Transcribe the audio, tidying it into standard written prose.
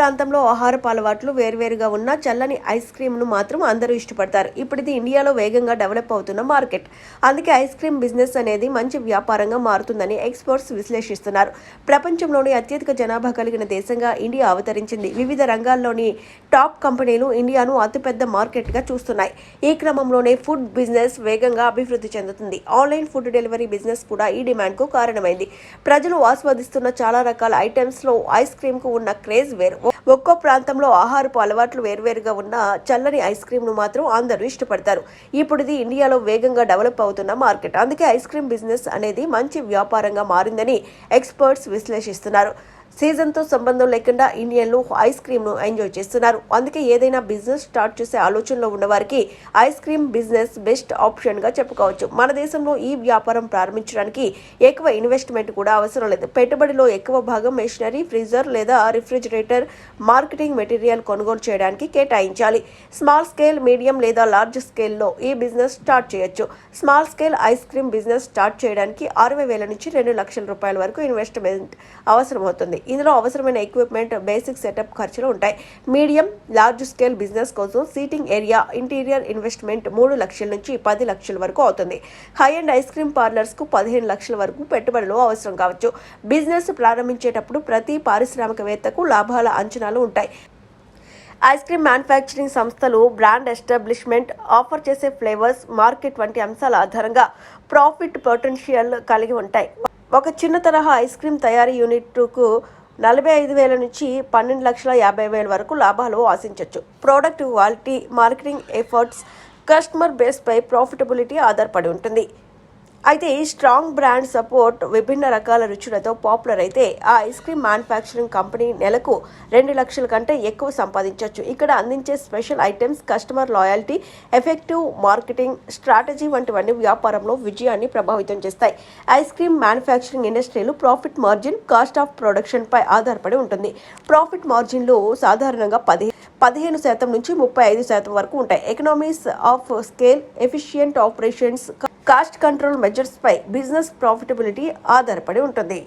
ప్రాంతంలో ఆహారపు అలవాట్లు వేర్వేరుగా ఉన్న చల్లని ఐస్ క్రీమ్ను మాత్రం అందరూ ఇష్టపడతారు. ఇప్పుడు ఇది ఇండియాలో వేగంగా డెవలప్ అవుతున్న మార్కెట్. అందుకే ఐస్ క్రీమ్ బిజినెస్ అనేది మంచి వ్యాపారంగా మారుతుందని ఎక్స్పర్ట్స్ విశ్లేషిస్తున్నారు. ప్రపంచంలోని అత్యధిక జనాభా కలిగిన దేశంగా ఇండియా అవతరించింది. వివిధ రంగాల్లోని టాప్ కంపెనీలు ఇండియాను అతిపెద్ద మార్కెట్గా చూస్తున్నాయి. ఈ క్రమంలోనే ఫుడ్ బిజినెస్ వేగంగా అభివృద్ధి చెందుతుంది. ఆన్లైన్ ఫుడ్ డెలివరీ బిజినెస్ కూడా ఈ డిమాండ్కు కారణమైంది. ప్రజలు ఆస్వాదిస్తున్న చాలా రకాల ఐటమ్స్లో ఐస్ క్రీమ్కు ఉన్న క్రేజ్ వేరు. ఒక్కో ప్రాంతంలో ఆహారపు అలవాట్లు వేర్వేరుగా ఉన్న చల్లని ఐస్ క్రీమ్ ను మాత్రం అందరూ ఇష్టపడతారు. ఇప్పుడు ఇది ఇండియాలో వేగంగా డెవలప్ అవుతున్న మార్కెట్. అందుకే ఐస్ క్రీమ్ బిజినెస్ అనేది మంచి వ్యాపారంగా మారిందని ఎక్స్పర్ట్స్ విశ్లేషిస్తున్నారు. సీజన్తో సంబంధం లేకుండా ఇండియన్లు ఐస్ క్రీమ్ను ఎంజాయ్ చేస్తున్నారు. అందుకే ఏదైనా బిజినెస్ స్టార్ట్ చేసే ఆలోచనలో ఉన్న వారికి ఐస్ క్రీమ్ బిజినెస్ బెస్ట్ ఆప్షన్గా చెప్పుకోవచ్చు. మన దేశంలో ఈ వ్యాపారం ప్రారంభించడానికి ఎక్కువ ఇన్వెస్ట్మెంట్ కూడా అవసరం లేదు. పెట్టుబడిలో ఎక్కువ భాగం మెషినరీ, ఫ్రీజర్ లేదా రిఫ్రిజిరేటర్, మార్కెటింగ్ మెటీరియల్ కొనుగోలు చేయడానికి కేటాయించాలి. స్మాల్ స్కేల్, మీడియం లేదా లార్జ్ స్కేల్లో ఈ బిజినెస్ స్టార్ట్ చేయొచ్చు. Small scale ice cream business start చేయడానికి 60,000 నుంచి 2 లక్షల రూపాయల వరకు ఇన్వెస్ట్మెంట్ అవసరమవుతుంది. ఇందులో అవసరమైన ఎక్విప్మెంట్, బేసిక్ సెటప్ ఖర్చులు ఉంటాయి. మీడియం, లార్జ్ స్కేల్ బిజినెస్ కోసం సీటింగ్ ఏరియా, ఇంటీరియర్ ఇన్వెస్ట్మెంట్ 3 లక్షల నుంచి 10 లక్షల వరకు అవుతుంది. High and ice cream parlours కు 15 లక్షల వరకు పెట్టుబడులు అవసరం కావచ్చు. బిజినెస్ ప్రారంభించేటప్పుడు ప్రతి పారిశ్రామికవేత్తకు లాభాల అంచనాలు ఉంటాయి. ఐస్ క్రీమ్ మ్యానుఫ్యాక్చరింగ్ సంస్థలు బ్రాండ్ ఎస్టాబ్లిష్మెంట్, ఆఫర్ చేసే ఫ్లేవర్స్, మార్కెట్ వంటి అంశాల ఆధారంగా ప్రాఫిట్ పొటెన్షియల్ కలిగి ఉంటాయి. ఒక చిన్న తరహా ఐస్ క్రీమ్ తయారీ యూనిట్కు 45,000 నుంచి 12,50,000 వరకు లాభాలు ఆశించవచ్చు. Product quality, marketing efforts, customer బేస్పై ప్రాఫిటబిలిటీ ఆధారపడి ఉంటుంది. అయితే ఈ స్ట్రాంగ్ బ్రాండ్ సపోర్ట్, విభిన్న రకాల రుచులతో పాపులర్ అయితే ఆ ఐస్ క్రీమ్ మ్యానుఫ్యాక్చరింగ్ కంపెనీ నెలకు 2 లక్షల కంటే ఎక్కువ సంపాదించవచ్చు. ఇక్కడ అందించే special items, customer loyalty, effective marketing strategy వంటివన్నీ వ్యాపారంలో విజయాన్ని ప్రభావితం చేస్తాయి. ఐస్ క్రీమ్ మ్యానుఫ్యాక్చరింగ్ ఇండస్ట్రీలో profit margin cost of production పై ఆధారపడి ఉంటుంది. ప్రాఫిట్ మార్జిన్లు సాధారణంగా 15% నుంచి 35% వరకు ఉంటాయి. Economies of scale, efficient operations, cost control measures పై బిజినెస్ ప్రాఫిటబిలిటీ ఆధారపడి ఉంటుంది.